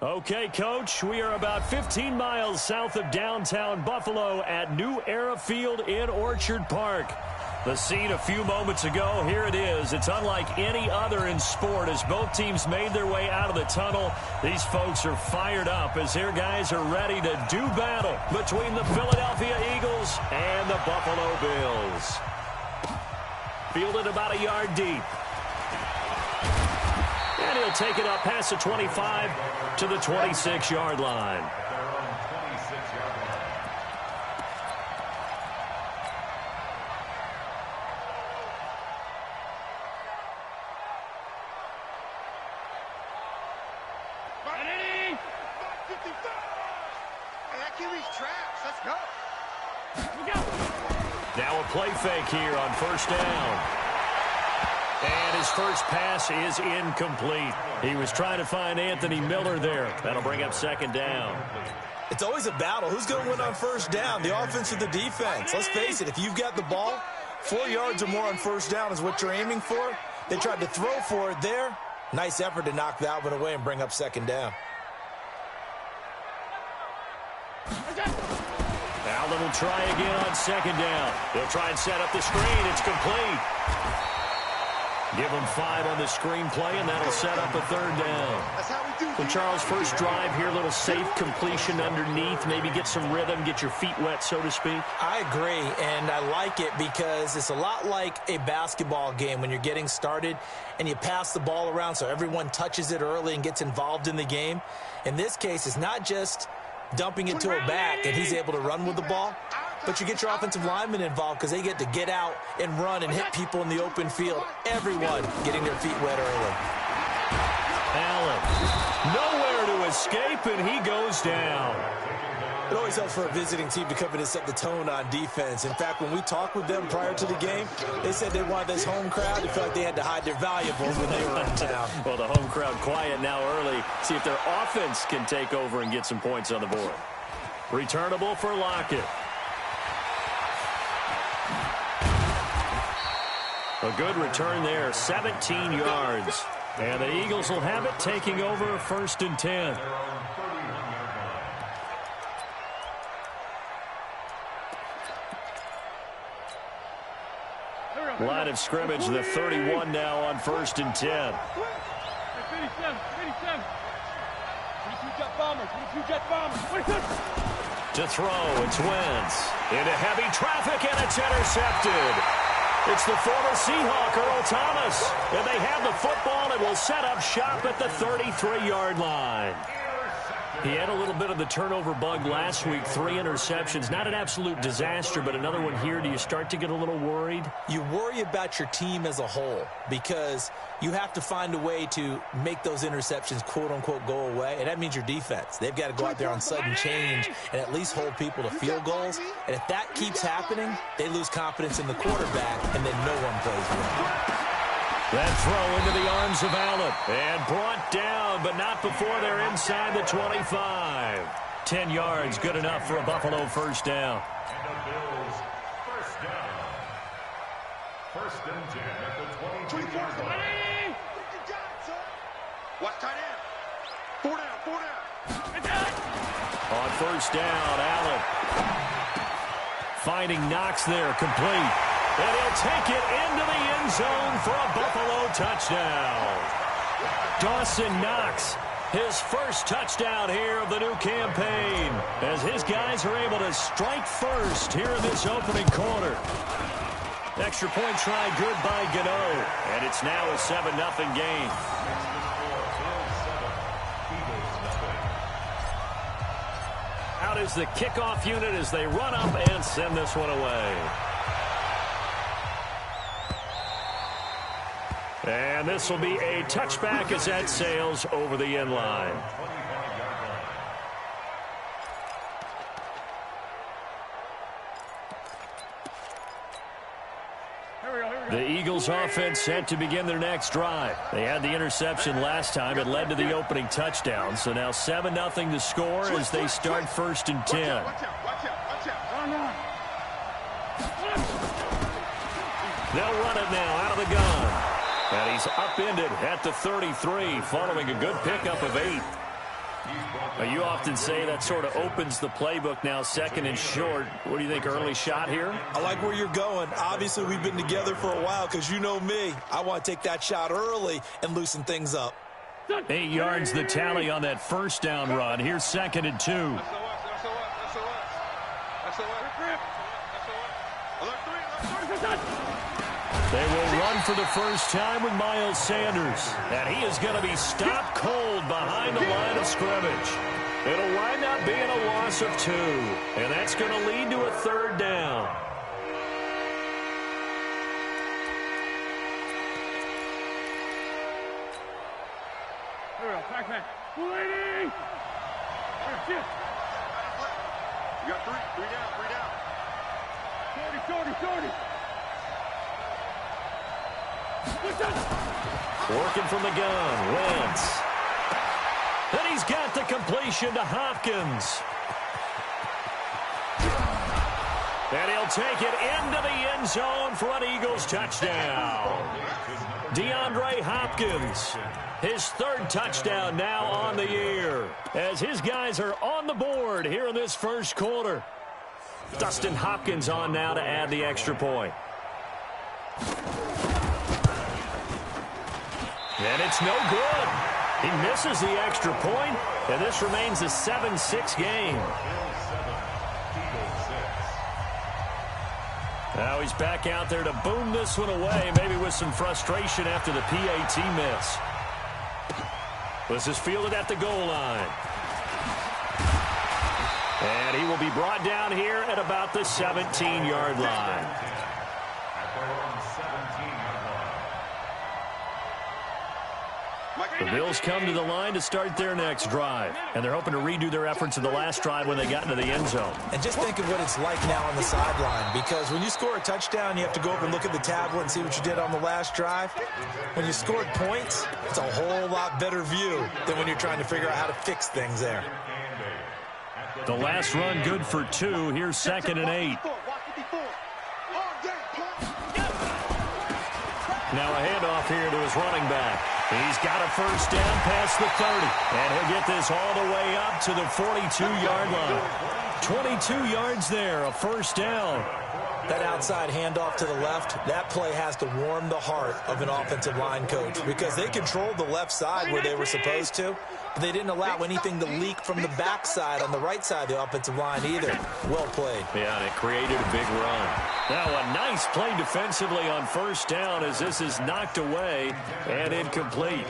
Okay, Coach, we are about 15 miles south of downtown Buffalo at New Era Field in Orchard Park. The scene a few moments ago, here it is. It's unlike any other in sport as both teams made their way out of the tunnel. These folks are fired up as their guys are ready to do battle between the Philadelphia Eagles and the Buffalo Bills. Fielded about a yard deep. And he'll take it up past the 25 to the 26-yard line. Now a play fake here on first down. And his first pass is incomplete. He was trying to find Anthony Miller there. That'll bring up second down. It's always a battle. Who's going to win on first down, the offense or the defense? Let's face it, if you've got the ball, 4 yards or more on first down is what you're aiming for. They tried to throw for it there. Nice effort to knock that one away and bring up second down. Allen will try again on second down. He'll try and set up the screen. It's complete. Give him 5 on the screen play, and that'll set up a third down. So, Charles, first drive here, a little safe completion underneath, maybe get some rhythm, get your feet wet, so to speak. I agree, and I like it because it's a lot like a basketball game when you're getting started and you pass the ball around so everyone touches it early and gets involved in the game. In this case, it's not just dumping it to a back and he's able to run with the ball, but you get your offensive linemen involved because they get to get out and run and hit people in the open field. Everyone getting their feet wet early. Allen, nowhere to escape, and he goes down. It always helps for a visiting team to come in and set the tone on defense. In fact, when we talked with them prior to the game, they said they wanted this home crowd. They felt like they had to hide their valuables when they were in town. Well, the home crowd quiet now early. See if their offense can take over and get some points on the board. Returnable for Lockett. A good return there, 17 yards. And the Eagles will have it, taking over first and 10. Line of scrimmage, the 31 now on first and 10. To throw, it's Wentz. Into heavy traffic, and it's intercepted. It's the former Seahawk, Earl Thomas. And they have the football and will set up shop at the 33-yard line. He had a little bit of the turnover bug last week, 3 interceptions. Not an absolute disaster, but another one here. Do you start to get a little worried? You worry about your team as a whole because you have to find a way to make those interceptions, quote-unquote, go away, and that means your defense. They've got to go out there on sudden change and at least hold people to field goals. And if that keeps happening, they lose confidence in the quarterback, and then no one plays well. That throw into the arms of Allen. And brought down, but not before they're inside the 25. 10 yards, good enough for a Buffalo first down. And the Bills first down. First and 10 at the 22-yard line. What tight end? 4 down. On first down, Allen. Finding Knox there, complete. And he'll take it into the end zone for a Buffalo touchdown. Dawson Knox, his first touchdown here of the new campaign, as his guys are able to strike first here in this opening quarter. Extra point try good by Gano, and it's now a 7-0 game. Out is the kickoff unit as they run up and send this one away. And this will be a touchback as that sails over the end line. The Eagles offense set to begin their next drive. They had the interception last time. It led to the opening touchdown. So now 7-0 to score as they start first and 10. They'll run it now out of the gun. And he's upended at the 33 following a good pickup of 8. You often say that sort of opens the playbook now, second and short. What do you think, early shot here? I like where you're going. Obviously, we've been together for a while because you know me. I want to take that shot early and loosen things up. 8 yards the tally on that first down run. Here's second and 2. They will run for the first time with Miles Sanders. And he is going to be stopped cold behind the line of scrimmage. It'll wind up being a loss of 2. And that's going to lead to a third down. You got three down. Shorty. Working from the gun, Wentz. And he's got the completion to Hopkins. And he'll take it into the end zone for an Eagles touchdown. DeAndre Hopkins, his 3rd touchdown now on the year, as his guys are on the board here in this first quarter. Dustin Hopkins on now to add the extra point. And it's no good. He misses the extra point, and this remains a 7-6 game. Now he's back out there to boom this one away, maybe with some frustration after the PAT miss. This is fielded at the goal line. And he will be brought down here at about the 17-yard line. The Bills come to the line to start their next drive. And they're hoping to redo their efforts in the last drive when they got into the end zone. And just think of what it's like now on the sideline. Because when you score a touchdown, you have to go over and look at the tablet and see what you did on the last drive. When you scored points, it's a whole lot better view than when you're trying to figure out how to fix things there. The last run good for 2. Here's second and 8. Now a handoff here to his running back. He's got a first down past the 30. And he'll get this all the way up to the 42-yard line. 22 yards there, a first down. That outside handoff to the left, that play has to warm the heart of an offensive line coach because they controlled the left side where they were supposed to, but they didn't allow anything to leak from the backside on the right side of the offensive line either. Well played. Yeah, and it created a big run. Now a nice play defensively on first down as this is knocked away and incomplete.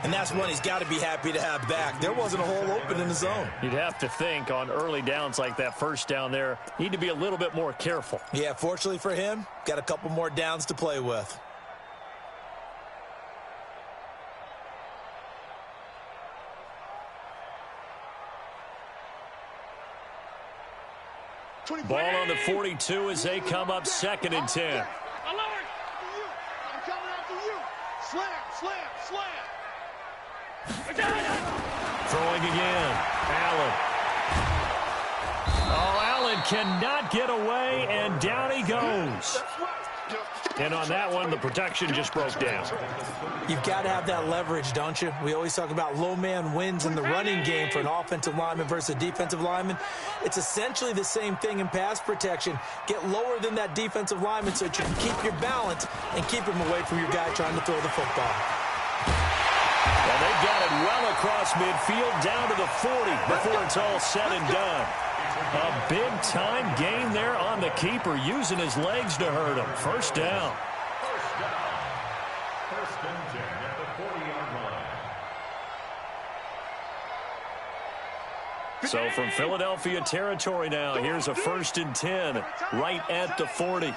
And that's one he's got to be happy to have back. There wasn't a hole open in the zone. You'd have to think on early downs like that first down there, need to be a little bit more careful. Yeah, fortunately for him, got a couple more downs to play with. Ball on the 42 as they come up second and 10. I'm coming after you. Slam. Throwing again. Allen. Oh, Allen cannot get away, and down he goes. And on that one, the protection just broke down. You've got to have that leverage, don't you? We always talk about low man wins in the running game for an offensive lineman versus a defensive lineman. It's essentially the same thing in pass protection. Get lower than that defensive lineman so that you can keep your balance and keep him away from your guy trying to throw the football. Well, they've got it well across midfield down to the 40 before it's all said and done. A big-time gain there on the keeper, using his legs to hurt him. First down. First and 10 at the 40-yard line. So from Philadelphia territory now, here's a first and 10 right at the 40.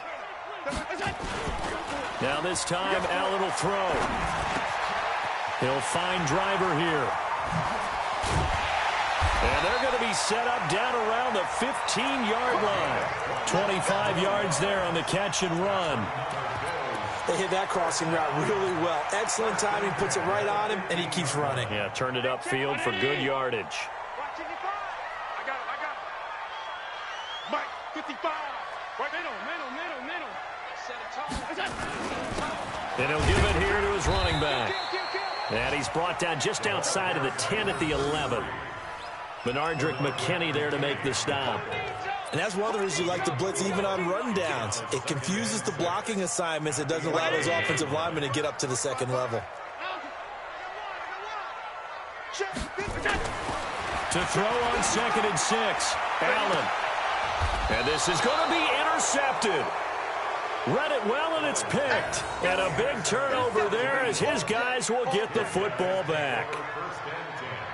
Now this time, Allen will throw. He'll find Driver here. And they're going to be set up down around the 15-yard line. 25 yards there on the catch and run. They hit that crossing route really well. Excellent timing, puts it right on him, and he keeps running. Yeah, turned it upfield for good yardage. I got it. Mike, 55. Right, middle. Set it tall. And he'll give it here to his running back. Kill. And he's brought down just outside of the 10 at the 11. Benardrick McKinney there to make the stop. And that's one of the reasons you like to blitz even on rundowns. It confuses the blocking assignments. It doesn't allow those offensive linemen to get up to the second level. To throw on 2nd and 6. Allen. And this is going to be intercepted. Read it well, and it's picked. And a big turnover there as his guys will get the football back.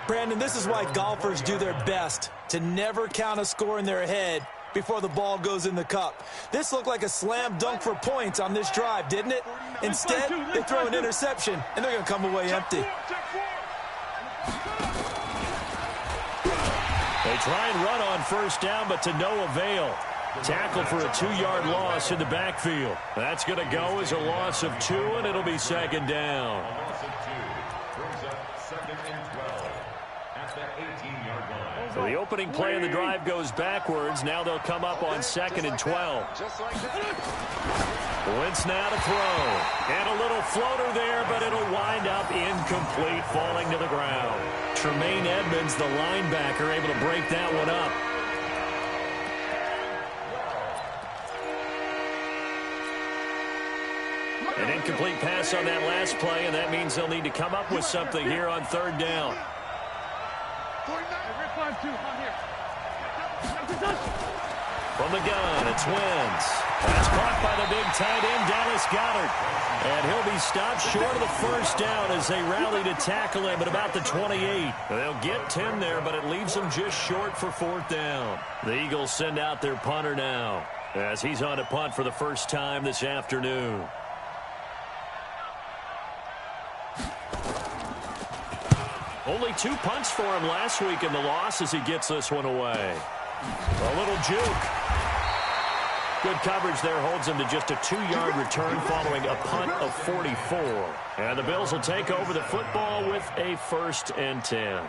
Brandon, this is why golfers do their best to never count a score in their head before the ball goes in the cup. This looked like a slam dunk for points on this drive, didn't it? Instead, they throw an interception, and they're going to come away empty. They try and run on first down, but to no avail. Tackled for a 2-yard loss in the backfield. That's going to go as a loss of 2, and it'll be 2nd down. Loss of 2 brings up 2nd and 12 at the 18-yard line. So the opening play of the drive goes backwards. Now they'll come up on 2nd and 12. Just like that. Wentz now to throw. And a little floater there, but it'll wind up incomplete, falling to the ground. Tremaine Edmonds, the linebacker, able to break that one up. An incomplete pass on that last play, and that means they'll need to come up with something here on 3rd down. From the gun, it's Wentz. That's caught by the big tight end, Dallas Goedert. And he'll be stopped short of the first down as they rally to tackle him at about the 28. They'll get 10 there, but it leaves them just short for 4th down. The Eagles send out their punter now as he's on to punt for the first time this afternoon. Only 2 punts for him last week in the loss as he gets this one away. A little juke. Good coverage there holds him to just a 2-yard return following a punt of 44. And the Bills will take over the football with a 1st and 10.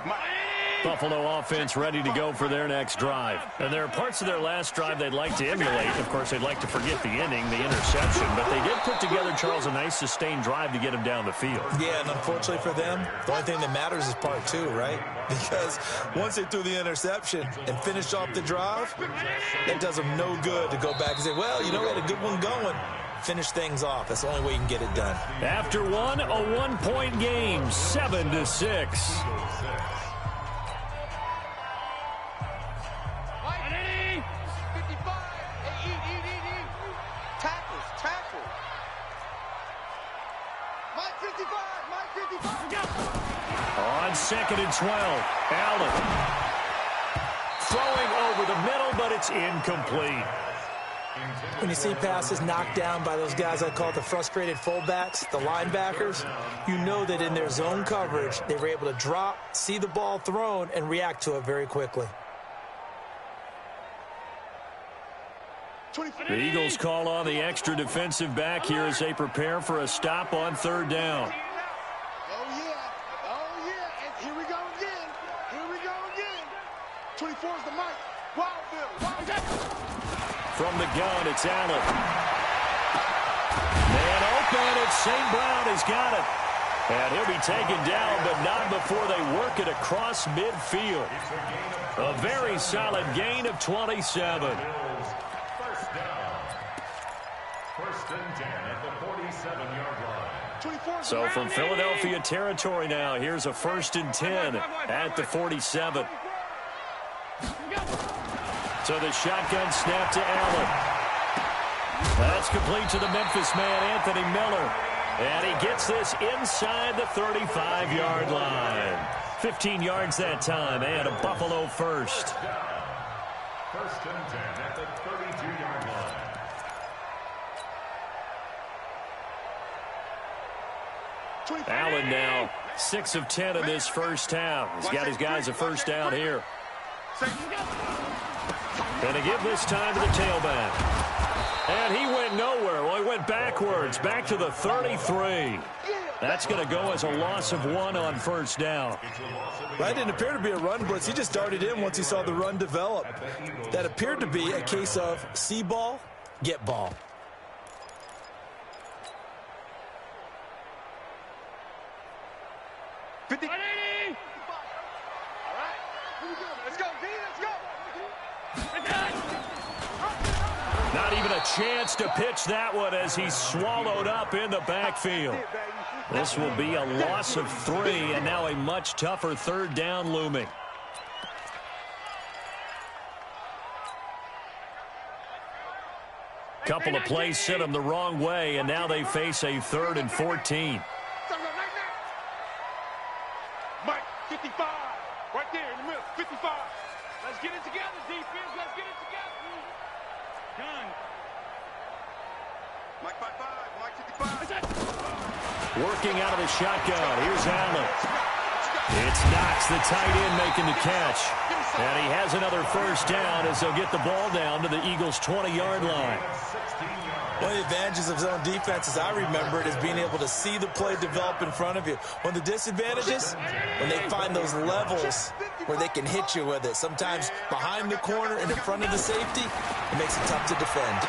Buffalo offense ready to go for their next drive. And there are parts of their last drive they'd like to emulate. Of course, they'd like to forget the inning, the interception. But they did put together, Charles, a nice sustained drive to get him down the field. Yeah, and unfortunately for them, the only thing that matters is part 2, right? Because once they threw the interception and finished off the drive, it does them no good to go back and say, well, you know, we had a good one going. Finish things off. That's the only way you can get it done. After one, a 1-point game, 7-6. On 2nd and 12, Allen. Throwing over the middle, but it's incomplete. When you see passes knocked down by those guys I call the frustrated fullbacks, the linebackers, you know that in their zone coverage, they were able to drop, see the ball thrown, and react to it very quickly. The Eagles call on the extra defensive back here as they prepare for a stop on 3rd down. Oh, yeah. And here we go again. 24 is the mic. Wildville. From the gun, it's Allen. Man open, it's St. Brown has got it. And he'll be taken down, but not before they work it across midfield. A very solid gain of 27. First and 10 at the 47-yard line. So from Philadelphia territory now, here's a 1st and 10 at the 47. So the shotgun snap to Allen. That's complete to the Memphis man, Anthony Miller. And he gets this inside the 35-yard line. 15 yards that time, and a Buffalo first. First and 10 at the 32-yard line. Allen now 6 of 10 in this first half. He's got his guys a first down here. And to give this time to the tailback. And he went nowhere. Well, he went backwards, back to the 33. That's going to go as a loss of 1 on first down. That didn't appear to be a run blitz. He just darted in once he saw the run develop. That appeared to be a case of see ball, get ball. even a chance to pitch that one as he's swallowed up in the backfield. This will be a loss of 3, and now a much tougher third down looming. Couple of plays sent them the wrong way, and now they face a 3rd and 14. Mike, 55. Right there in the middle, 55. Let's get it together, defense. Let's get it together. Done. Mike 55, Mike 55. Working out of the shotgun. Here's Allen. It's Knox, the tight end, making the catch. And he has another first down as they'll get the ball down to the Eagles' 20-yard line. One of the advantages of zone defense, as I remember it, is being able to see the play develop in front of you. One of the disadvantages, when they find those levels where they can hit you with it. Sometimes behind the corner and in front of the safety, it makes it tough to defend.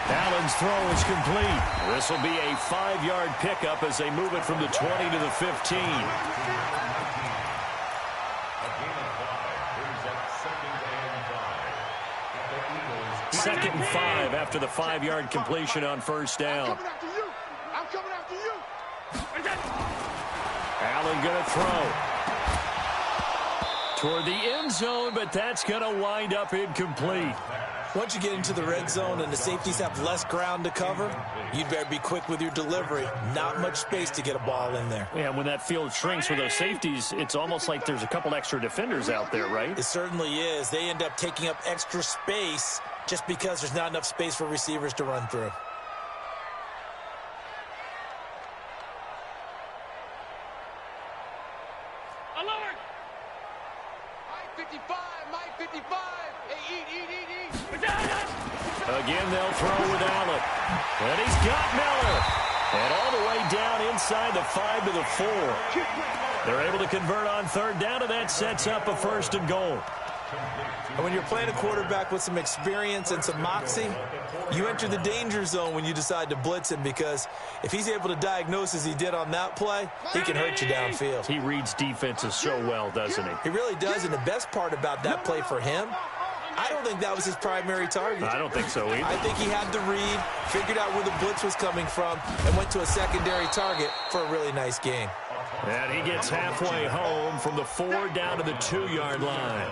Allen's throw is complete. This will be a 5-yard pickup as they move it from the 20 to the 15. Second and 5 after the 5-yard completion on first down. I'm coming after you. I'm coming after you. Allen going to throw toward the end zone, but that's going to wind up incomplete. Once you get into the red zone and the safeties have less ground to cover, you'd better be quick with your delivery. Not much space to get a ball in there. Yeah, when that field shrinks with those safeties, it's almost like there's a couple extra defenders out there, right? It certainly is. They end up taking up extra space just because there's not enough space for receivers to run through. Alert! Mike 55, Mike 55. Hey, eat. Again, they'll throw with Allen. And he's got Miller. And all the way down inside the 5 to the 4. They're able to convert on third down, and that sets up a 1st and goal. And when you're playing a quarterback with some experience and some moxie, you enter the danger zone when you decide to blitz him, because if he's able to diagnose as he did on that play, he can hurt you downfield. He reads defenses so well, doesn't he? He really does, and the best part about that play for him, I don't think that was his primary target. I don't think so either. I think he had the read, figured out where the blitz was coming from, and went to a secondary target for a really nice gain. And he gets halfway home from the 4 down to the 2-yard line.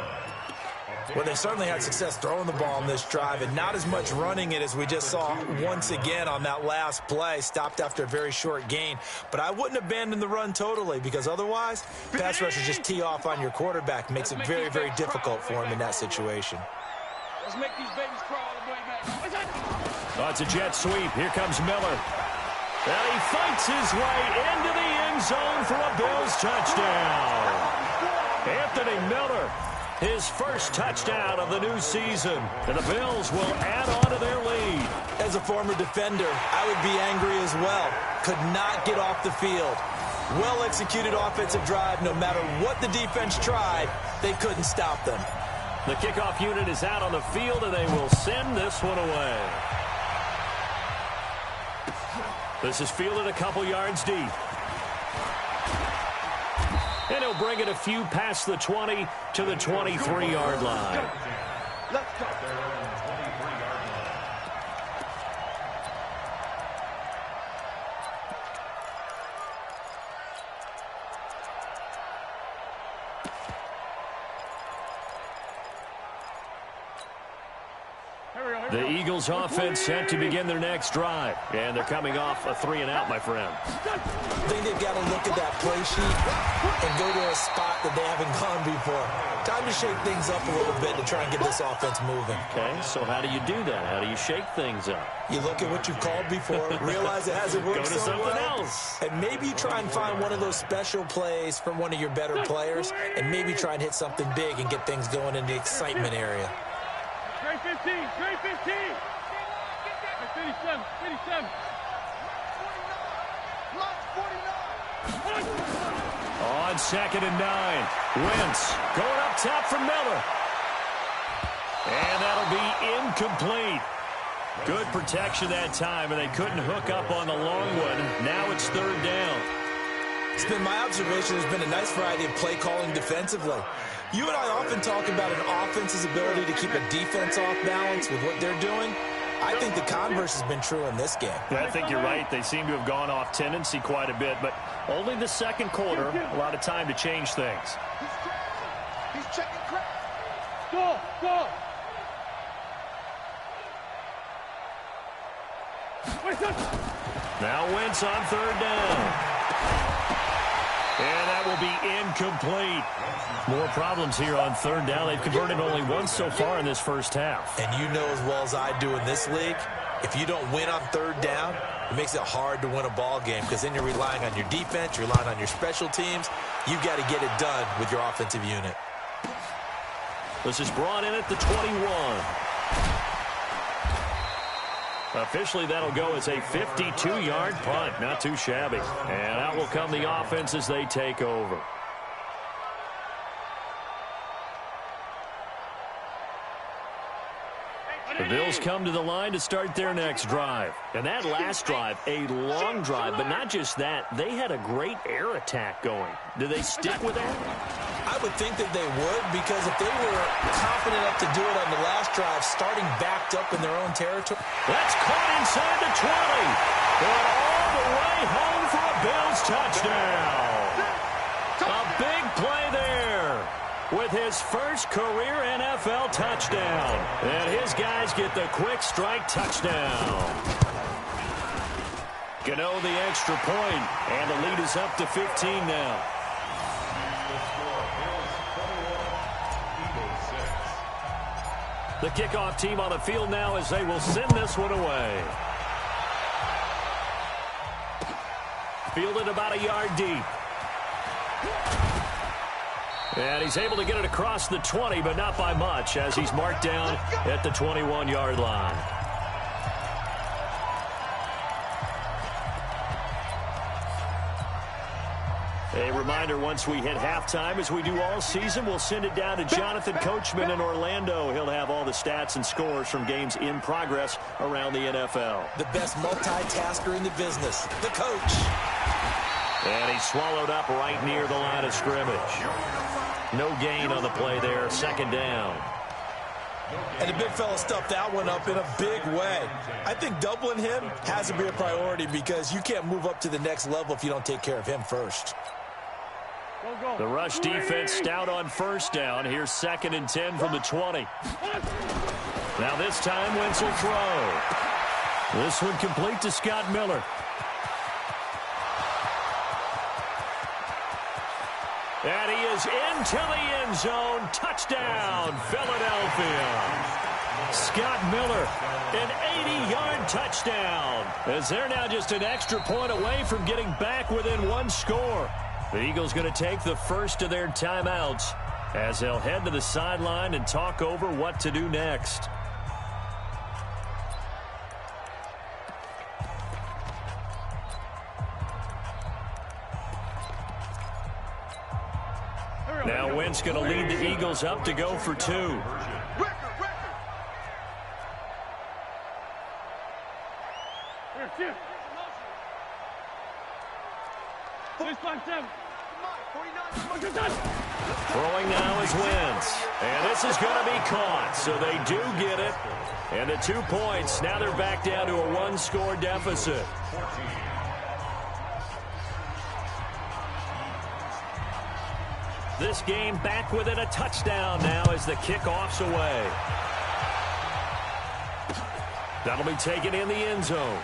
Well, they certainly had success throwing the ball on this drive, and not as much running it as we just saw once again on that last play. Stopped after a very short gain. But I wouldn't abandon the run totally, because otherwise, pass rushers just tee off on your quarterback. Makes it very, very difficult for him in that situation. Let's make these babies crawl all the way back. Oh, it's a jet sweep. Here comes Miller. And he fights his way into the end zone for a Bills touchdown. Anthony Miller, his first touchdown of the new season. And the Bills will add on to their lead. As a former defender, I would be angry as well. Could not get off the field. Well-executed offensive drive. No matter what the defense tried, they couldn't stop them. The kickoff unit is out on the field, and they will send this one away. This is fielded a couple yards deep. And he'll bring it a few past the 20 to the 23-yard line. Let's go. The Eagles offense set to begin their next drive. And they're coming off a 3-and-out, my friend. I think they've got to look at that play sheet and go to a spot that they haven't gone before. Time to shake things up a little bit to try and get this offense moving. Okay, so how do you do that? How do you shake things up? You look at what you've called before, realize it hasn't worked Go to so something well, else. and maybe try and find one of those special plays from one of your better players, and maybe try and hit something big and get things going in the excitement area. Straight 15, straight 15. 57, 57. On 2nd and 9. Wentz going up top for Miller. And that'll be incomplete. Good protection that time, and they couldn't hook up on the long one. Now it's 3rd down. It's been my observation there's been a nice variety of play calling defensively. You and I often talk about an offense's ability to keep a defense off balance with what they're doing. I think the converse has been true in this game. I think you're right. They seem to have gone off tendency quite a bit, but only the second quarter, a lot of time to change things. He's checking crap. Go. Now Wentz on third down. And that will be incomplete. More problems here on third down. They've converted only once so far in this first half. And you know as well as I do in this league, if you don't win on third down, it makes it hard to win a ball game because then you're relying on your defense, you're relying on your special teams. You've got to get it done with your offensive unit. This is brought in at the 21. Officially, that'll go as a 52-yard punt. Not too shabby. And out will come the offense as they take over. The Bills come to the line to start their next drive. And that last drive, a long drive, but not just that. They had a great air attack going. Do they stick with that? I would think that they would, because if they were confident enough to do it on the last drive, starting backed up in their own territory. That's caught inside the 20. But all the way home for a Bills touchdown. A big play there with his first career NFL touchdown. And his guys get the quick strike touchdown. Gano the extra point, and the lead is up to 15 now. The kickoff team on the field now as they will send this one away. Fielded about a yard deep. And he's able to get it across the 20, but not by much, as he's marked down at the 21-yard line. A reminder, once we hit halftime, as we do all season, we'll send it down to Jonathan Coachman in Orlando. He'll have all the stats and scores from games in progress around the NFL. The best multitasker in the business, the coach. And he's swallowed up right near the line of scrimmage. No gain on the play there, second down. And the big fella stuffed that one up in a big way. I think doubling him has to be a priority because you can't move up to the next level if you don't take care of him first. The rush defense stout on first down. Here's 2nd and 10 from the 20. Now this time, Wentz will throw. This one complete to Scott Miller. And he is into the end zone. Touchdown, Philadelphia. Scott Miller, an 80-yard touchdown. As they're now just an extra point away from getting back within one score. The Eagles going to take the first of their timeouts as they'll head to the sideline and talk over what to do next. Now Wentz going to lead the Eagles up to go for 2. Throwing now is Wentz. And this is going to be caught, so they do get it. And the 2 points, now they're back down to a 1-score deficit. This game back within a touchdown now as the kickoff's away. That'll be taken in the end zone.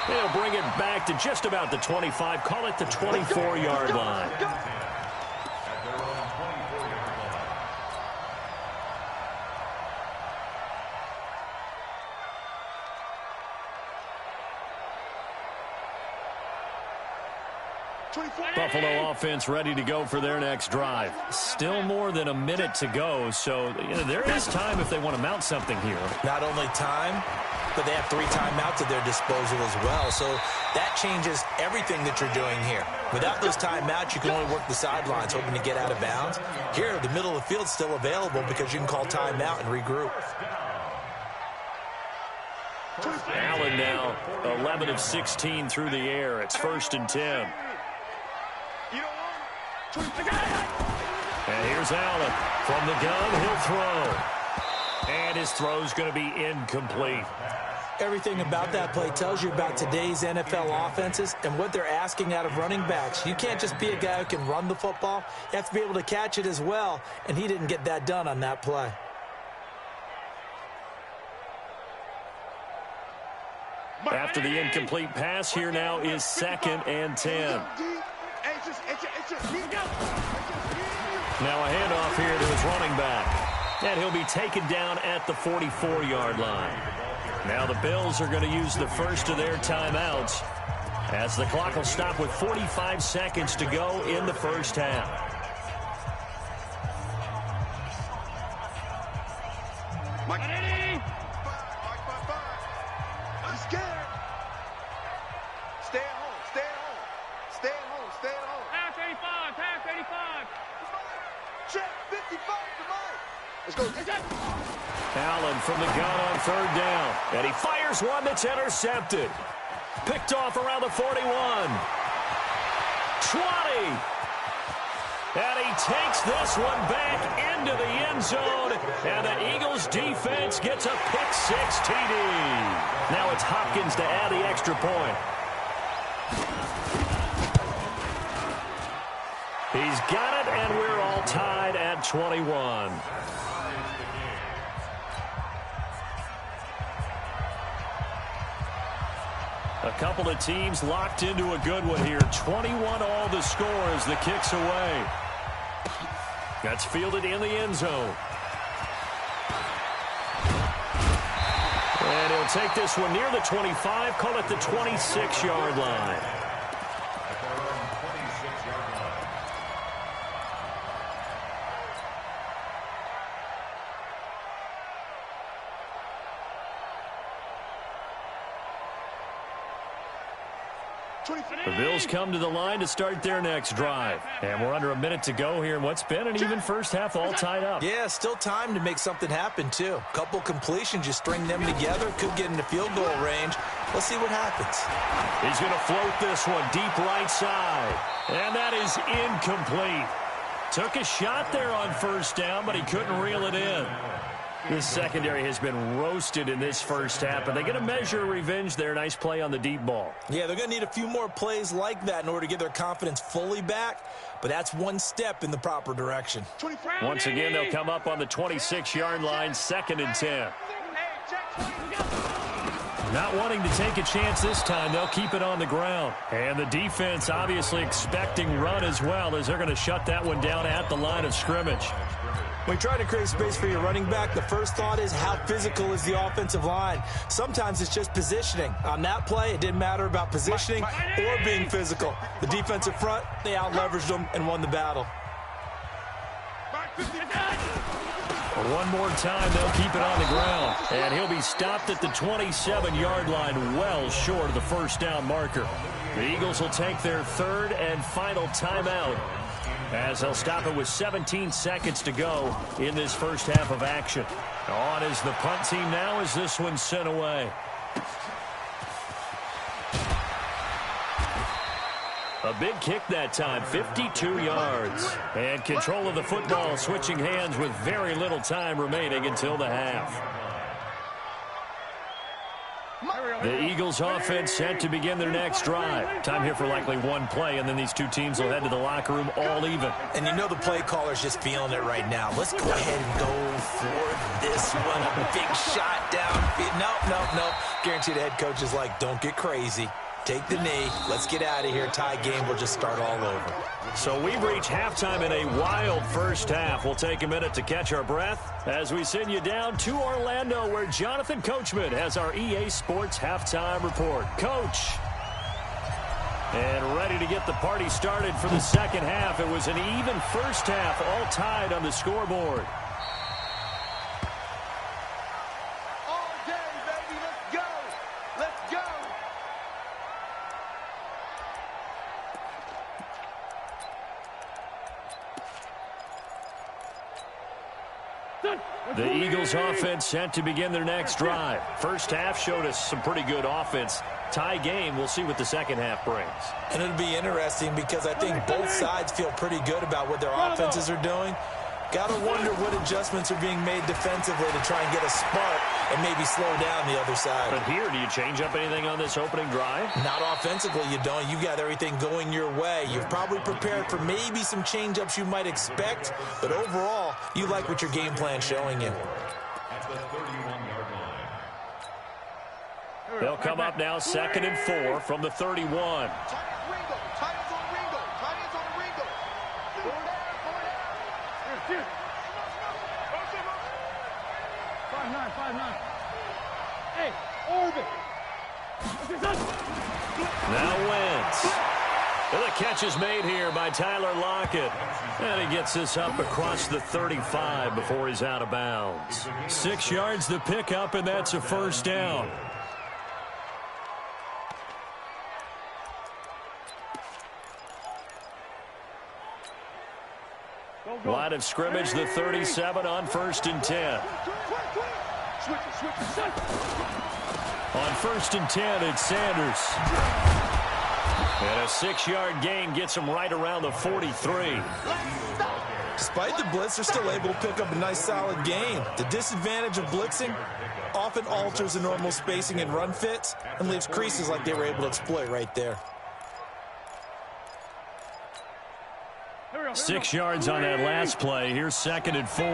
They'll bring it back to just about the 25. Call it the 24-yard line. Buffalo offense ready to go for their next drive. Still more than a minute to go, so there is time if they want to mount something here. Not only time, but they have 3 timeouts at their disposal as well. So that changes everything that you're doing here. Without those timeouts, you can only work the sidelines, hoping to get out of bounds. Here, the middle of the field's still available because you can call timeout and regroup. Allen now 11 of 16 through the air. It's 1st and 10. And here's Allen. From the gun, he'll throw. And his throw's going to be incomplete. Everything about that play tells you about today's NFL offenses and what they're asking out of running backs. You can't just be a guy who can run the football. You have to be able to catch it as well, and he didn't get that done on that play. After the incomplete pass, here now is 2nd and 10. Now a handoff here to his running back. And he'll be taken down at the 44-yard line. Now the Bills are going to use the first of their timeouts as the clock will stop with 45 seconds to go in the first half. Mike, I'm scared. Stay at home. Stay at home. Stay at home. Stay at home. Pass 85. Pass 85. Check 55 to Mike. Let's go. Allen from the gun on 3rd down. And he fires one that's intercepted. Picked off around the 41. 20. And he takes this one back into the end zone. And the Eagles defense gets a pick-6 TD. Now it's Hopkins to add the extra point. He's got it, and we're all tied at 21. A couple of teams locked into a good one here. 21 all the score as the kick's away. That's fielded in the end zone. And he'll take this one near the 25, call it the 26-yard line. The Bills come to the line to start their next drive. And we're under a minute to go here in what's been an even first half, all tied up. Yeah, still time to make something happen, too. Couple completions, you string them together, could get into field goal range. Let's see what happens. He's going to float this one deep right side. And that is incomplete. Took a shot there on 1st down, but he couldn't reel it in. This secondary has been roasted in this first half, and they're going to measure revenge there. Nice play on the deep ball. Yeah, they're going to need a few more plays like that in order to get their confidence fully back, but that's one step in the proper direction. Once again, they'll come up on the 26-yard line, 2nd and 10. Not wanting to take a chance this time, they'll keep it on the ground. And the defense obviously expecting run as well, as they're going to shut that one down at the line of scrimmage. When you try to create space for your running back, the first thought is how physical is the offensive line. Sometimes it's just positioning. On that play, it didn't matter about positioning or being physical. The defensive front, they out-leveraged them and won the battle. One more time, they'll keep it on the ground. And he'll be stopped at the 27-yard line, well short of the 1st down marker. The Eagles will take their 3rd and final timeout, as they'll stop it with 17 seconds to go in this first half of action. On is the punt team now as this one's sent away. A big kick that time, 52 yards. And control of the football switching hands with very little time remaining until the half. The Eagles offense set to begin their next drive. Time here for likely one play, and then these two teams will head to the locker room all even. And you know the play caller's just feeling it right now. Let's go ahead and go for this one. A big shot down. Nope. Guaranteed the head coach is like, don't get crazy. Take the knee. Let's get out of here. Tie game. We'll just start all over. So we've reached halftime in a wild first half. We'll take a minute to catch our breath as we send you down to Orlando, where Jonathan Coachman has our EA Sports halftime report. Coach. And ready to get the party started for the second half. It was an even first half, all tied on the scoreboard. The Eagles offense set to begin their next drive. First half showed us some pretty good offense. Tie game, we'll see what the second half brings. And it'll be interesting because I think both sides feel pretty good about what their offenses are doing. Got to wonder what adjustments are being made defensively to try and get a spark and maybe slow down the other side. But here, do you change up anything on this opening drive? Not offensively, you don't. You've got everything going your way. You've probably prepared for maybe some change-ups you might expect, but overall, you like what your game plan's showing you. At the 31-yard line. They'll come up now 2nd and 4 from the 31. Now Wentz. The catch is made here by Tyler Lockett. And he gets this up across the 35 before he's out of bounds. 6 yards to pick up, and that's a first down. Line of scrimmage, the 37 on 1st and 10. On 1st and 10, it's Sanders. And a 6-yard gain gets him right around the 43. Despite the blitz, they're still able to pick up a nice solid gain. The disadvantage of blitzing often alters the normal spacing and run fits and leaves creases like they were able to exploit right there. 6 yards on that last play. Here's 2nd and 4.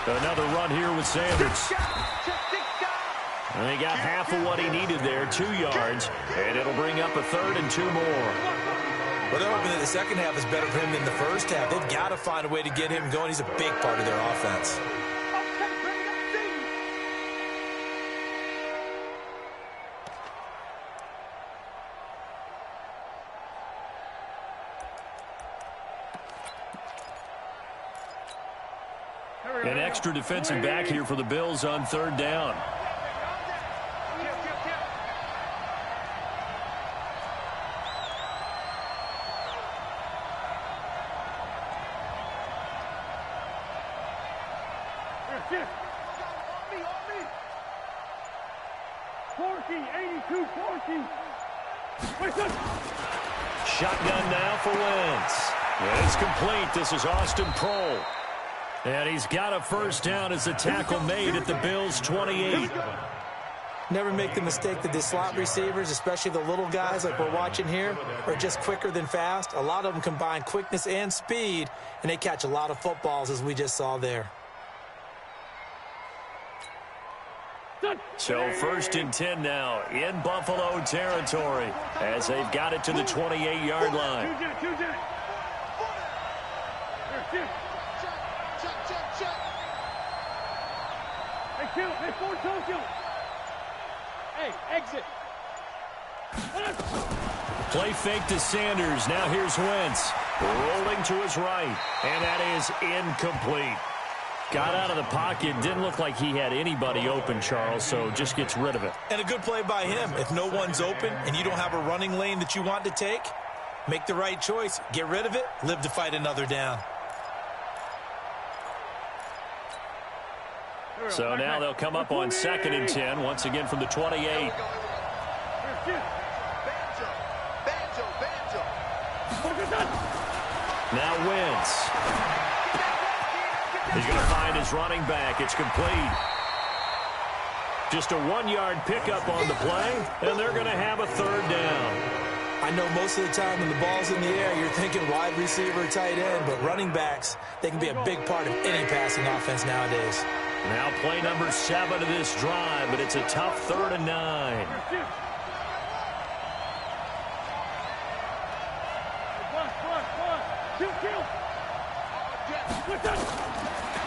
Another run here with Sanders. And he got half of what he needed there, 2 yards, and it'll bring up a 3rd and 2 more. Well, they're hoping that the second half is better for him than the first half. They've got to find a way to get him going. He's a big part of their offense. An extra defensive back here for the Bills on 3rd down. Shotgun now for Wentz. And it's complete. This is Austin Proehl. And he's got a first down as a tackle made at the Bills' 28. Never make the mistake that the slot receivers, especially the little guys like we're watching here, are just quicker than fast. A lot of them combine quickness and speed, and they catch a lot of footballs, as we just saw there. So 1st and 10 now in Buffalo territory as they've got it to the 28-yard line. Hey, exit. Play fake to Sanders. Now here's Wentz. Rolling to his right. And that is incomplete. Got out of the pocket. Didn't look like he had anybody open, Charles, so just gets rid of it. And a good play by him. If no one's open and you don't have a running lane that you want to take, make the right choice. Get rid of it. Live to fight another down. So now they'll come up on 2nd and 10, once again from the 28. Now Wentz. He's going to find his running back. It's complete. Just a 1-yard pickup on the play, and they're going to have a 3rd down. I know most of the time when the ball's in the air, you're thinking wide receiver, tight end, but running backs, they can be a big part of any passing offense nowadays. Now play number 7 of this drive, but it's a tough 3rd and 9.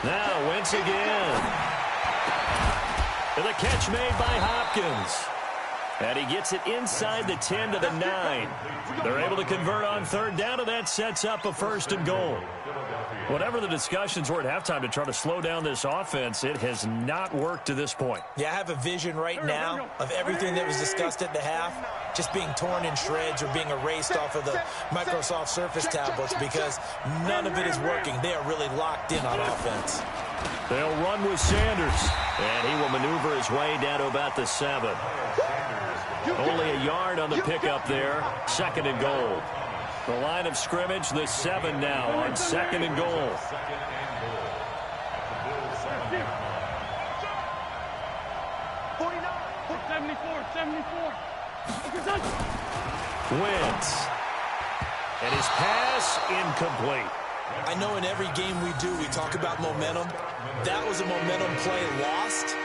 Now Wentz again. And the catch made by Hopkins. And he gets it inside the 10 to the 9. They're able to convert on 3rd down, and that sets up a 1st and goal. Whatever the discussions were at halftime to try to slow down this offense, it has not worked to this point. Yeah, I have a vision right now of everything that was discussed at the half just being torn in shreds or being erased off of the Microsoft Surface tablets because none of it is working. They are really locked in on offense. They'll run with Sanders, and he will maneuver his way down to about the 7. Only a yard on the pickup there, 2nd and goal. The line of scrimmage, the 7 now on 2nd and goal. 2nd and goal. At the Bills' 7-yard line. 74. Wentz. And his pass incomplete. I know in every game we do, we talk about momentum. That was a momentum play lost.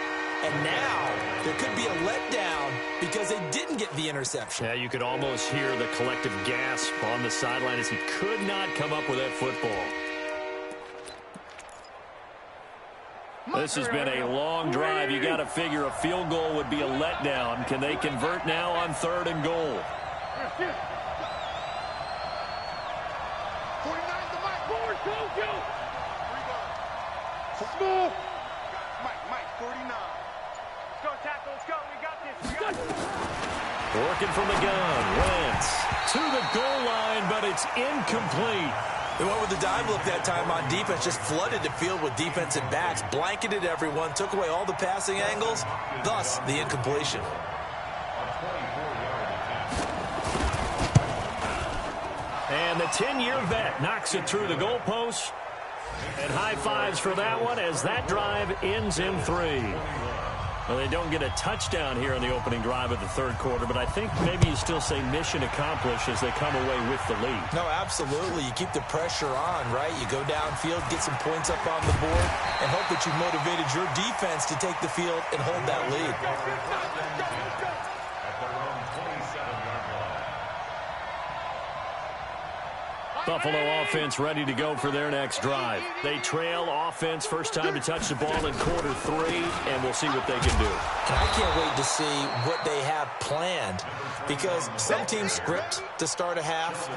And now there could be a letdown because they didn't get the interception. Yeah, you could almost hear the collective gasp on the sideline as he could not come up with that football. This has been a long drive. You got to figure a field goal would be a letdown. Can they convert now on 3rd and goal? 49 to Mike. Forward, go. Mike, 49. Let's go, tackle. Let's go. We got this. Working from the gun. Wentz to the goal line, but it's incomplete. They went with the dive look that time on defense, just flooded the field with defensive backs, blanketed everyone, took away all the passing angles, thus the incompletion. And the 10-year vet knocks it through the goalpost. And high fives for that one as that drive ends in 3. Well, they don't get a touchdown here in the opening drive of the 3rd quarter, but I think maybe you still say mission accomplished as they come away with the lead. No, absolutely. You keep the pressure on, right? You go downfield, get some points up on the board, and hope that you've motivated your defense to take the field and hold that lead. At their own 27-yard line. Buffalo offense ready to go for their next drive. They trail offense, first time to touch the ball in quarter 3, and we'll see what they can do. And I can't wait to see what they have planned, because some teams script to start a half.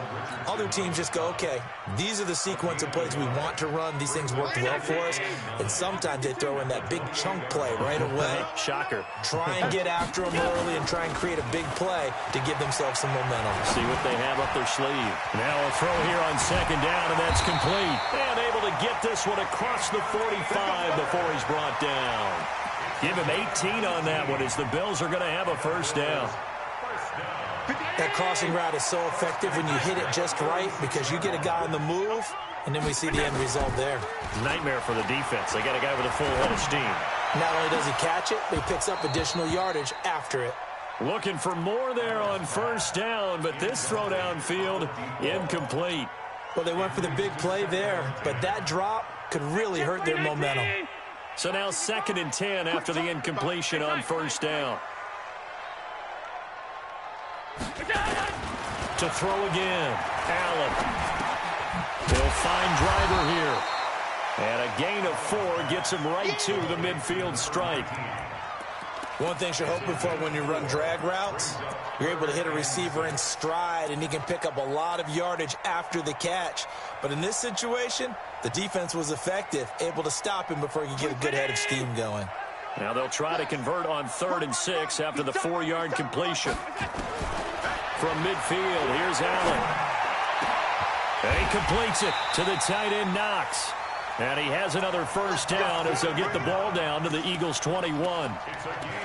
Other teams just go, okay, these are the sequence of plays we want to run. These things worked well for us. And sometimes they throw in that big chunk play right away. Shocker. Try and get after them early and try and create a big play to give themselves some momentum. See what they have up their sleeve. Now a throw here on 2nd down, and that's complete. And able to get this one across the 45 before he's brought down. Give him 18 on that one as the Bills are going to have a first down. That crossing route is so effective when you hit it just right because you get a guy on the move, and then we see the end result there. Nightmare for the defense. They got a guy with a full head of steam. Not only does he catch it, but he picks up additional yardage after it. Looking for more there on first down, but this throw downfield, incomplete. Well, they went for the big play there, but that drop could really hurt their momentum. So now 2nd and 10 after the incompletion on first down. To throw again, Allen. They'll find Driver here. And a gain of 4 gets him right to the midfield stripe. One thing you're hoping for when you run drag routes, you're able to hit a receiver in stride, and he can pick up a lot of yardage after the catch. But in this situation, the defense was effective, able to stop him before he could get a good head of steam going. Now they'll try to convert on 3rd and 6 after the 4-yard completion. From midfield, here's Allen. And he completes it to the tight end, Knox. And he has another first down as they'll get the ball down to the Eagles' 21.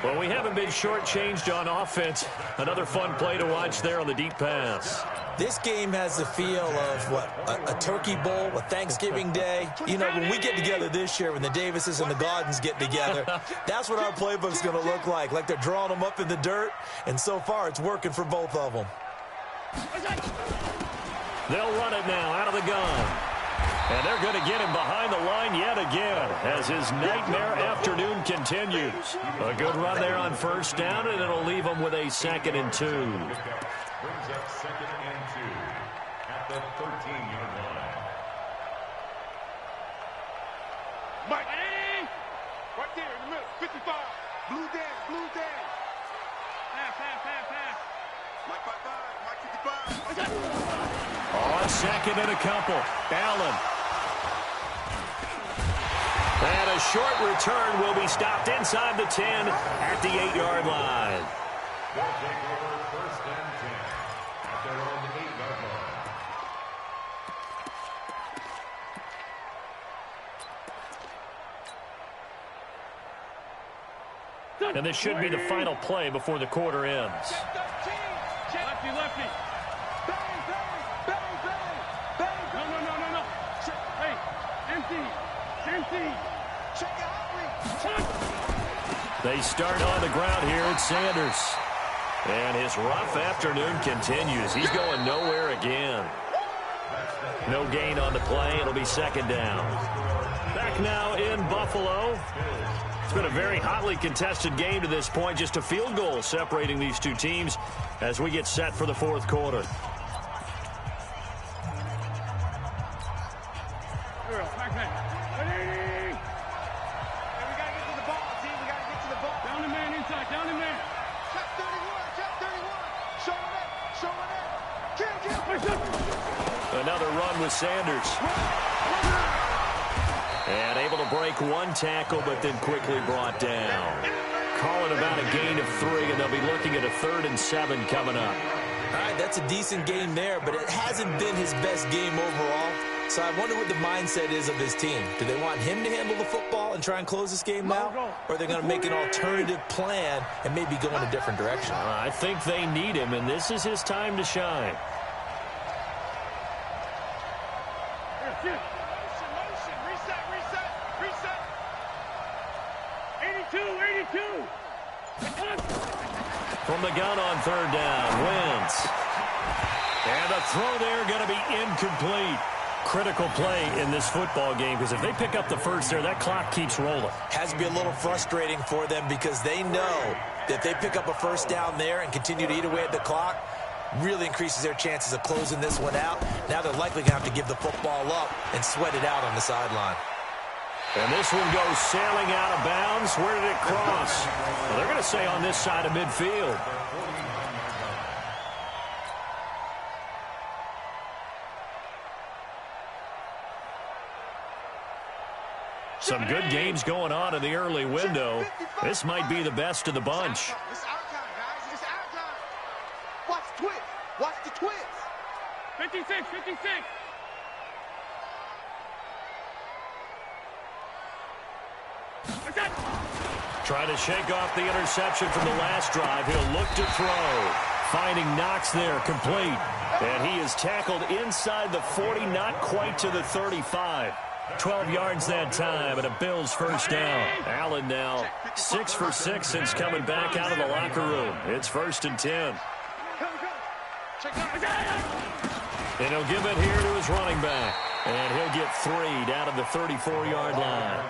Well, we haven't been shortchanged on offense. Another fun play to watch there on the deep pass. This game has the feel of, a Turkey Bowl, a Thanksgiving Day. You know, when we get together this year, when the Davises and the Gaudens get together, that's what our playbook's going to look like they're drawing them up in the dirt, and so far it's working for both of them. They'll run it now out of the gun. And they're going to get him behind the line yet again as his nightmare afternoon continues. A good run there on first down, and it'll leave him with a 2nd and 2. Brings up 2nd and 2 at the 13-yard line. Mike. Right there in the middle. 55. Blue Dan. Pass. Mike 55. Mike 55. On 2nd and a couple. Allen. And a short return will be stopped inside the 10 at the 8-yard line. They'll take over 1st and 10 at their own 8-yard line. And this should be the final play before the quarter ends. Lefty. Bang. They start on the ground here at Sanders. And his rough afternoon continues. He's going nowhere again. No gain on the play. It'll be second down. Back now in Buffalo. It's been a very hotly contested game to this point. Just a field goal separating these two teams as we get set for the fourth quarter. Another run with Sanders. And able to break one tackle, but then quickly brought down. Call it about a gain of 3, and they'll be looking at a 3rd and 7 coming up. All right, that's a decent game there, but it hasn't been his best game overall. So I wonder what the mindset is of his team. Do they want him to handle the football and try and close this game now? Or are they going to make an alternative plan and maybe go in a different direction? I think they need him, and this is his time to shine. From the gun on 3rd down, Wentz. And the throw there going to be incomplete. Critical play in this football game, because if they pick up the first there, that clock keeps rolling. Has to be a little frustrating for them because they know that if they pick up a first down there and continue to eat away at the clock, really increases their chances of closing this one out. Now they're likely going to have to give the football up and sweat it out on the sideline. And this one goes sailing out of bounds. Where did it cross? Well, they're going to say on this side of midfield. Some good games going on in the early window. This might be the best of the bunch. It's our time, guys. It's our time. Watch the twist. Watch the twist. 56, 56. Trying to shake off the interception from the last drive. He'll look to throw. Finding Knox there, complete. And he is tackled inside the 40, not quite to the 35. 12 yards that time, and a Bills first down. Allen now 6 for 6 since coming back out of the locker room. It's 1st and 10. And he'll give it here to his running back. And he'll get 3 down to the 34-yard line.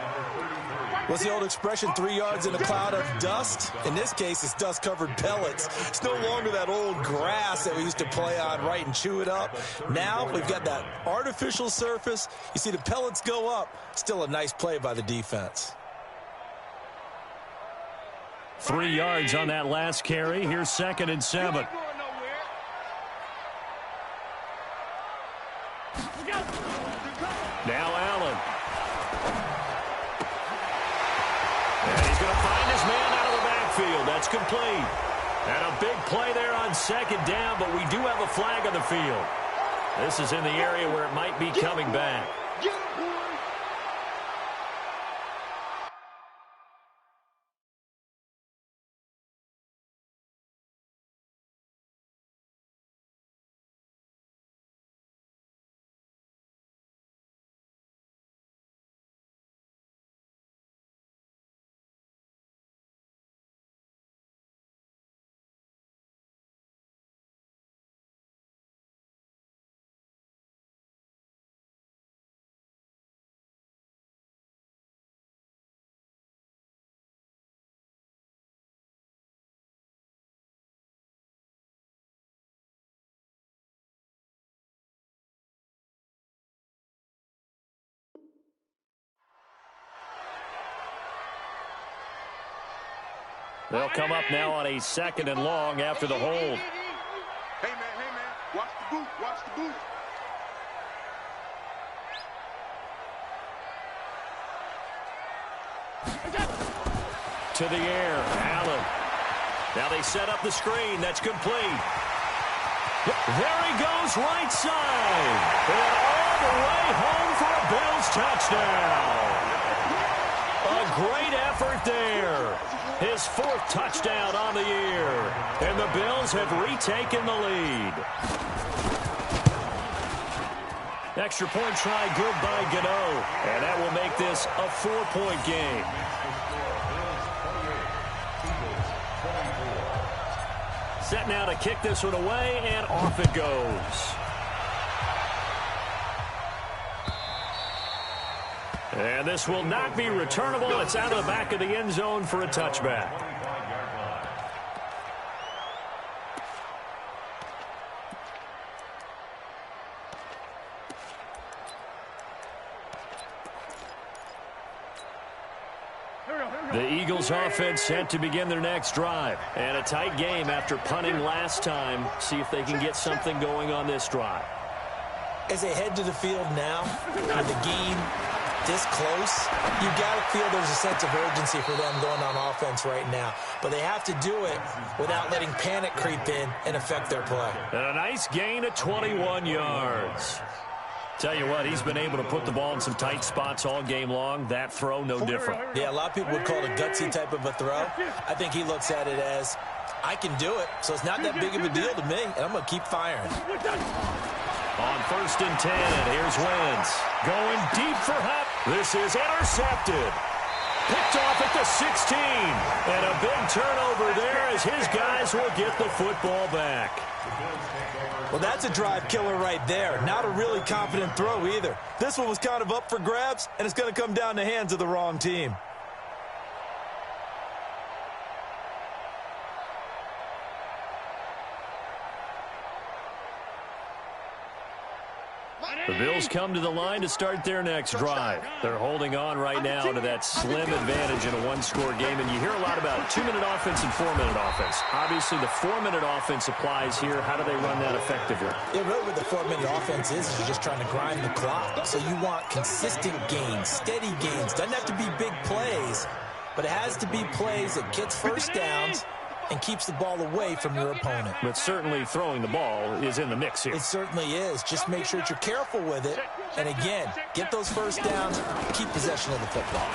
What's the old expression, 3 yards in a cloud of dust? In this case, it's dust-covered pellets. It's no longer that old grass that we used to play on, right, and chew it up. Now we've got that artificial surface. You see the pellets go up. Still a nice play by the defense. 3 yards on that last carry. Here's 2nd and 7. Now Allen. And he's going to find his man out of the backfield. That's complete. And a big play there on 2nd down, but we do have a flag on the field. This is in the area where it might be coming back. They'll come up now on a 2nd and long after the hold. Hey, man, watch the boot, watch the boot. To the air, Allen. Now they set up the screen. That's complete. There he goes, right side. And all the way home for a Bills touchdown. A great effort there. His 4th touchdown on the year. And the Bills have retaken the lead. Extra point try good by Gano. And that will make this a 4-point game. set now to kick this one away, and off it goes. And this will not be returnable. It's out of the back of the end zone for a touchback. The Eagles offense set to begin their next drive. And a tight game after punting last time. See if they can get something going on this drive. As they head to the field now, with the game this close, you got to feel there's a sense of urgency for them going on offense right now. But they have to do it without letting panic creep in and affect their play. And a nice gain of 21 yards. Tell you what, he's been able to put the ball in some tight spots all game long. That throw, no different. Yeah, a lot of people would call it a gutsy type of a throw. I think he looks at it as, I can do it, so it's not that big of a deal to me, and I'm going to keep firing. On 1st and 10, here's Wentz. Going deep for Hop. This is intercepted. Picked off at the 16. And a big turnover there as his guys will get the football back. Well, that's a drive killer right there. Not a really confident throw either. This one was kind of up for grabs, and it's going to come down the hands of the wrong team. The Bills come to the line to start their next drive. They're holding on right now to that slim advantage in a one-score game, and you hear a lot about 2-minute offense and 4-minute offense. Obviously, the 4-minute offense applies here. How do they run that effectively? Yeah, really what the 4-minute offense is you're just trying to grind the clock. So you want consistent gains, steady gains. Doesn't have to be big plays, but it has to be plays that gets first downs and keeps the ball away from your opponent. But certainly throwing the ball is in the mix here. It certainly is. Just make sure that you're careful with it. And again, get those first downs, keep possession of the football.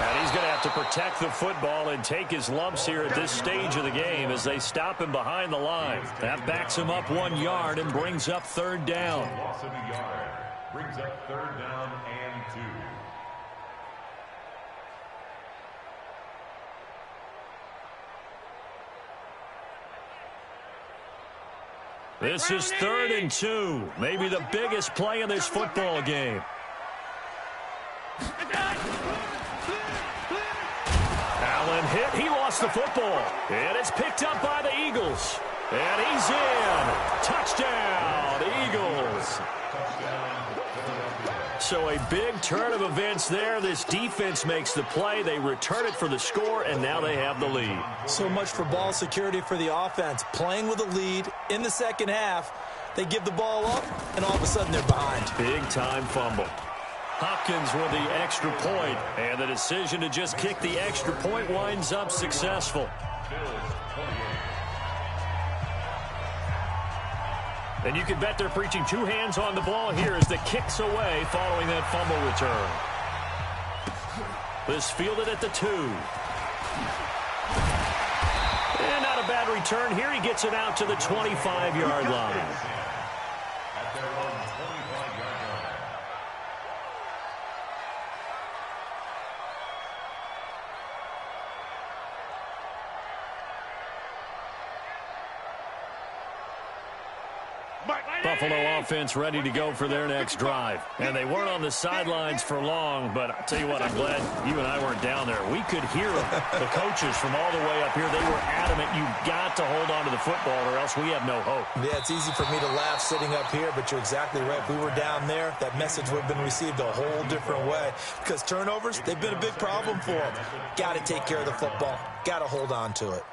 And he's going to have to protect the football and take his lumps here at this stage of the game as they stop him behind the line. That backs him up 1 yard and brings up 3rd down. Loss of a yard. Brings up 3rd down and 2. This is 3rd and 2. Maybe the biggest play in this football game. Allen hit. He lost the football. And it's picked up by the Eagles. And he's in. Touchdown, Eagles. So a big turn of events there. This defense makes the play. They return it for the score, and now they have the lead. So much for ball security for the offense. Playing with a lead in the second half, they give the ball up, and all of a sudden they're behind. Big-time fumble. Hopkins with the extra point, and the decision to just kick the extra point winds up successful. And you can bet they're preaching 2 hands on the ball here as the kick's away following that fumble return. This fielded at the 2. And not a bad return here. He gets it out to the 25-yard line. At their own 25-yard line. Buffalo offense ready to go for their next drive. And they weren't on the sidelines for long, but I'll tell you what, I'm glad you and I weren't down there. We could hear them. The coaches from all the way up here, they were adamant, you've got to hold on to the football or else we have no hope. Yeah, it's easy for me to laugh sitting up here, but you're exactly right. If we were down there, that message would have been received a whole different way. Because turnovers, they've been a big problem for them. Got to take care of the football. Got to hold on to it.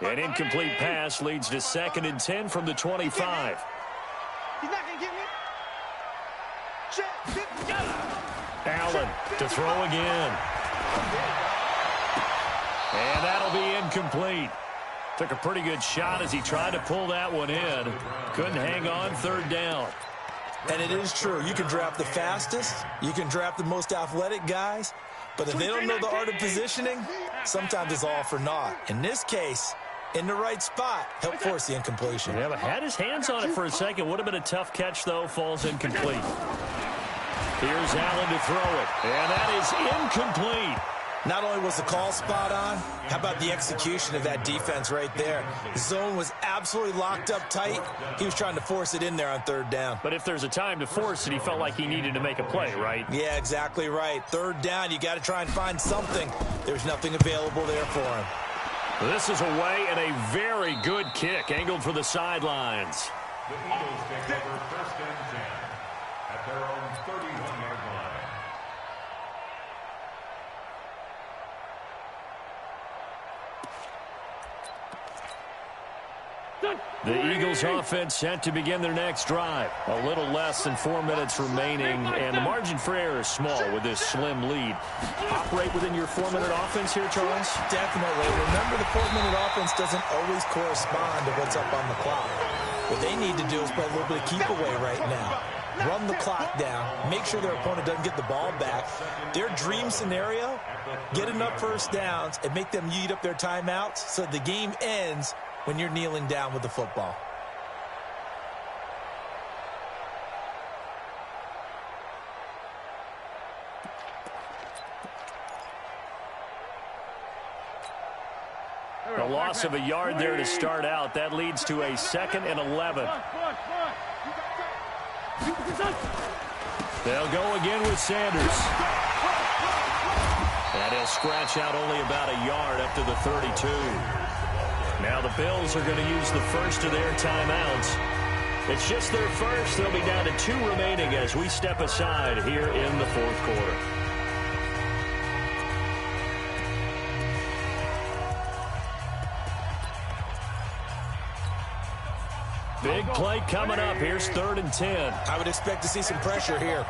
An incomplete pass leads to 2nd and 10 from the 25. He's not going to get me. Allen to throw again. And that'll be incomplete. Took a pretty good shot as he tried to pull that one in. Couldn't hang on, 3rd down. And it is true. You can draft the fastest. You can draft the most athletic guys. But if they don't know the art of positioning, sometimes it's all for naught. In this case, in the right spot, help force the incompletion. Yeah, but had his hands on it for a second. Would have been a tough catch, though. Falls incomplete. Here's Allen to throw it. And that is incomplete. Not only was the call spot on, how about the execution of that defense right there? The zone was absolutely locked up tight. He was trying to force it in there on third down. But if there's a time to force it, he felt like he needed to make a play, right? Yeah, exactly right. Third down, you got to try and find something. There's nothing available there for him. This is away and a very good kick, angled for the sidelines. The Eagles take over 1st and 10 at their own 31-yard line. The Eagles offense set to begin their next drive. A little less than 4 minutes remaining, and the margin for error is small with this slim lead. Operate within your 4-minute offense here, Charles? Definitely. Remember, the 4-minute offense doesn't always correspond to what's up on the clock. What they need to do is play a little bit of keep away right now. Run the clock down, make sure their opponent doesn't get the ball back. Their dream scenario, get enough first downs and make them eat up their timeouts so the game ends when you're kneeling down with the football. A loss of a yard there to start out. That leads to a 2nd and 11. They'll go again with Sanders. And he'll scratch out only about a yard up to the 32. Now the Bills are going to use the first of their timeouts. It's just their first. They'll be down to 2 remaining as we step aside here in the 4th quarter. Big play coming up. Here's 3rd and 10. I would expect to see some pressure here.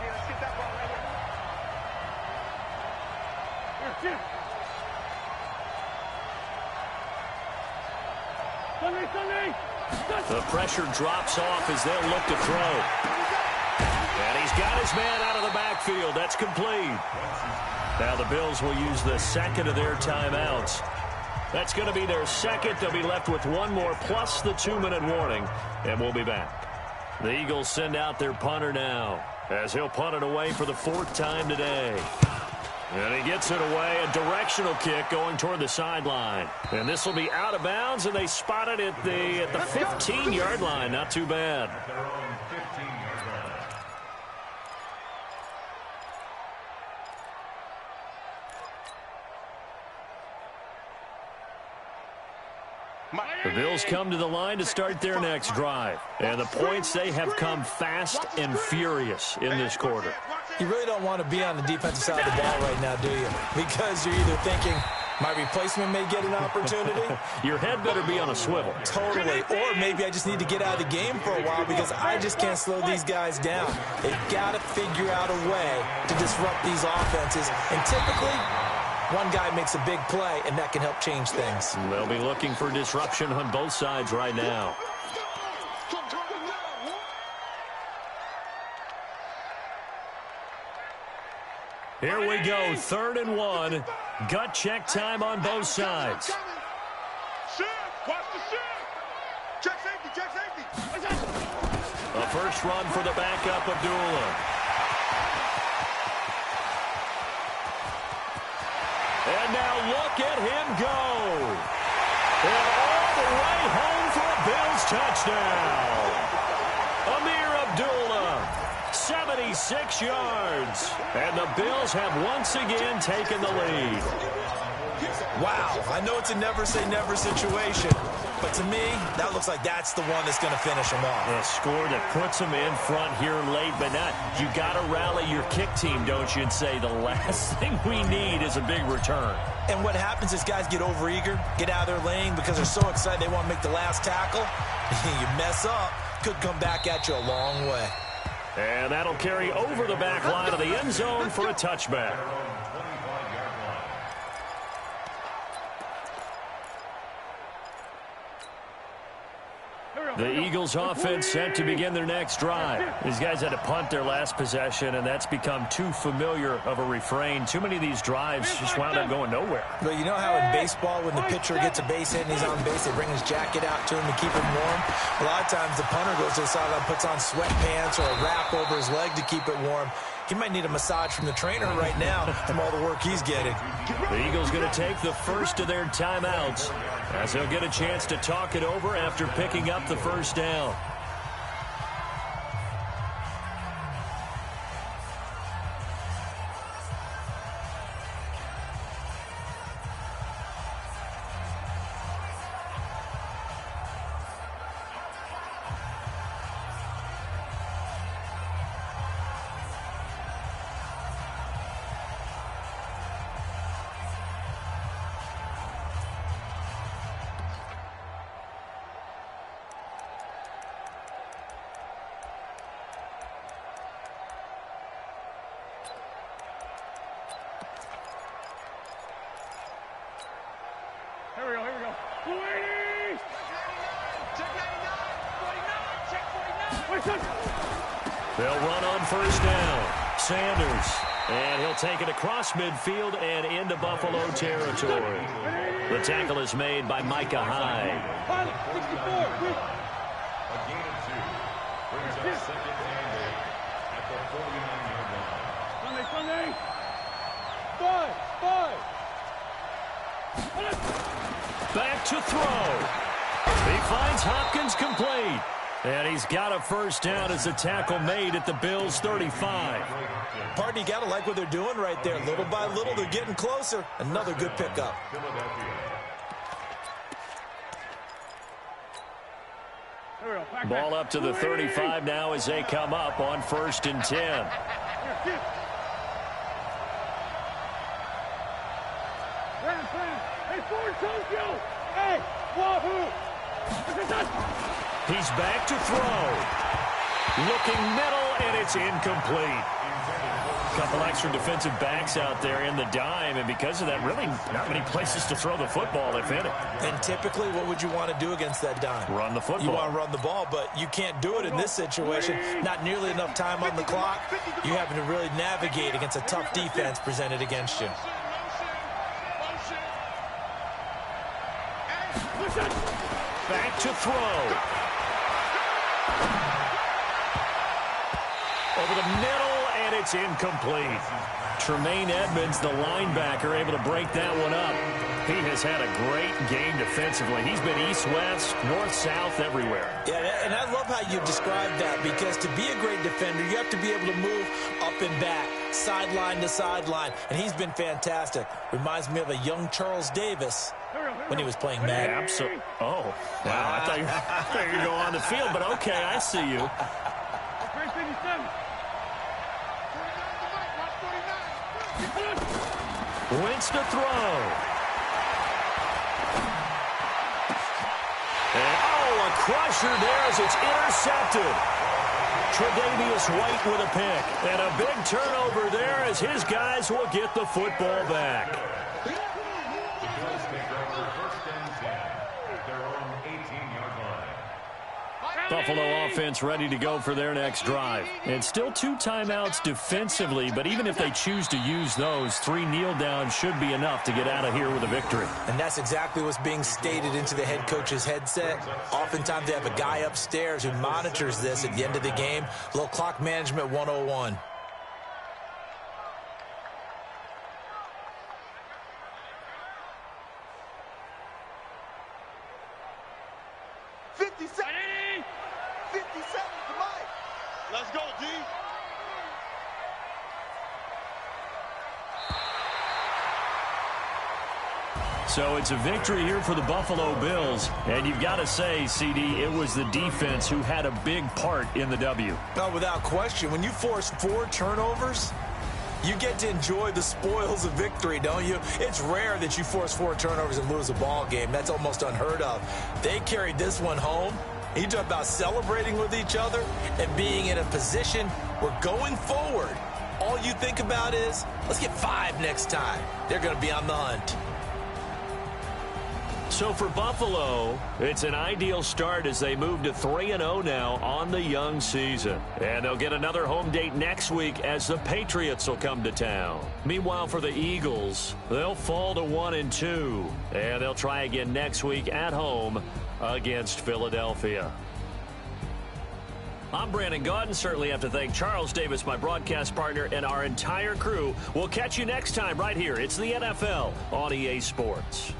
The pressure drops off as they'll look to throw. And he's got his man out of the backfield. That's complete. Now the Bills will use the 2nd of their timeouts. That's going to be their 2nd. They'll be left with 1 more plus the 2-minute warning, and we'll be back. The Eagles send out their punter now as he'll punt it away for the 4th time today. And he gets it away, a directional kick going toward the sideline. And this will be out of bounds, and they spot it at the 15-yard line. Not too bad. Their own 15-yard line. The Bills come to the line to start their next drive. And the points, they have come fast and furious in this quarter. You really don't want to be on the defensive side of the ball right now, do you? Because you're either thinking, my replacement may get an opportunity. Your head better be on a swivel. Totally. Or maybe I just need to get out of the game for a while because I just can't slow these guys down. They've got to figure out a way to disrupt these offenses. And typically, one guy makes a big play, and that can help change things. They'll be looking for disruption on both sides right now. Here we go, 3rd and 1. Gut check time on both sides. Check safety. A first run for the backup, Abdullah. And now look at him go. And all the way home for a Bills touchdown. Amir Abdullah. 76 yards. And the Bills have once again taken the lead. Wow, I know it's a never-say-never situation, but to me, that looks like that's the one that's going to finish them off. A score that puts them in front here late, but not. You got to rally your kick team, don't you, and say the last thing we need is a big return. And what happens is guys get overeager, get out of their lane because they're so excited they want to make the last tackle. You mess up, could come back at you a long way. And that'll carry over the back line of the end zone for a touchback. The Eagles offense set to begin their next drive. These guys had to punt their last possession, and that's become too familiar of a refrain. Too many of these drives just wound up going nowhere. But you know how in baseball, when the pitcher gets a base hit and he's on base, they bring his jacket out to him to keep him warm? A lot of times the punter goes to the sideline, puts on sweatpants or a wrap over his leg to keep it warm. he might need a massage from the trainer right now from all the work he's getting. The Eagles going to take the first of their timeouts as they'll get a chance to talk it over after picking up the first down. Here we go. 280! Check 99! 49! Check 49! They'll run on first down. Sanders. And he'll take it across midfield and into Buffalo territory. The tackle is made by Micah Hyde. 64. A gain of 2. Brings up second and 8 at the 49-yard line. Sunday. 5. Back to throw. He finds Hopkins complete. And he's got a first down as a tackle made at the Bills' 35. Partner, you got to like what they're doing right there. Little by little, they're getting closer. Another good pickup. Ball up to the 35 now as they come up on 1st and 10. Hey, Wahoo! He's back to throw. Looking middle, and it's incomplete. A couple extra defensive backs out there in the dime, and because of that, really not many places to throw the football, if any. And typically, what would you want to do against that dime? Run the football. You want to run the ball, but you can't do it in this situation. Not nearly enough time on the clock. You having to really navigate against a tough defense presented against you. Back to throw. Over the middle, and it's incomplete. Tremaine Edmonds, the linebacker, able to break that one up. He has had a great game defensively. He's been east-west, north-south, everywhere. Yeah, and I love how you described that, because to be a great defender, you have to be able to move up and back, sideline to sideline, and he's been fantastic. Reminds me of a young Charles Davis when he was playing Madden. Absolutely. Oh, wow. I thought you were going to go on the field, but okay, I see you. Wentz to throw. And, a crusher there as it's intercepted. Tre'Davious White with a pick. And a big turnover there as his guys will get the football back. Buffalo offense ready to go for their next drive. And still 2 timeouts defensively, but even if they choose to use those, 3 kneel downs should be enough to get out of here with a victory. And that's exactly what's being stated into the head coach's headset. Oftentimes they have a guy upstairs who monitors this at the end of the game. A little clock management 101. Let's go, D. So it's a victory here for the Buffalo Bills. And you've got to say, CD, it was the defense who had a big part in the W. No, without question. When you force 4 turnovers, you get to enjoy the spoils of victory, don't you? It's rare that you force 4 turnovers and lose a ball game. That's almost unheard of. They carried this one home. You talk about celebrating with each other and being in a position where going forward, all you think about is, let's get 5 next time. They're going to be on the hunt. So for Buffalo, it's an ideal start as they move to 3-0 now on the young season. And they'll get another home date next week as the Patriots will come to town. Meanwhile, for the Eagles, they'll fall to 1-2. And they'll try again next week at home against Philadelphia. I'm Brandon Gaudin. Certainly have to thank Charles Davis, my broadcast partner, and our entire crew. We'll catch you next time right here. It's the NFL on EA Sports.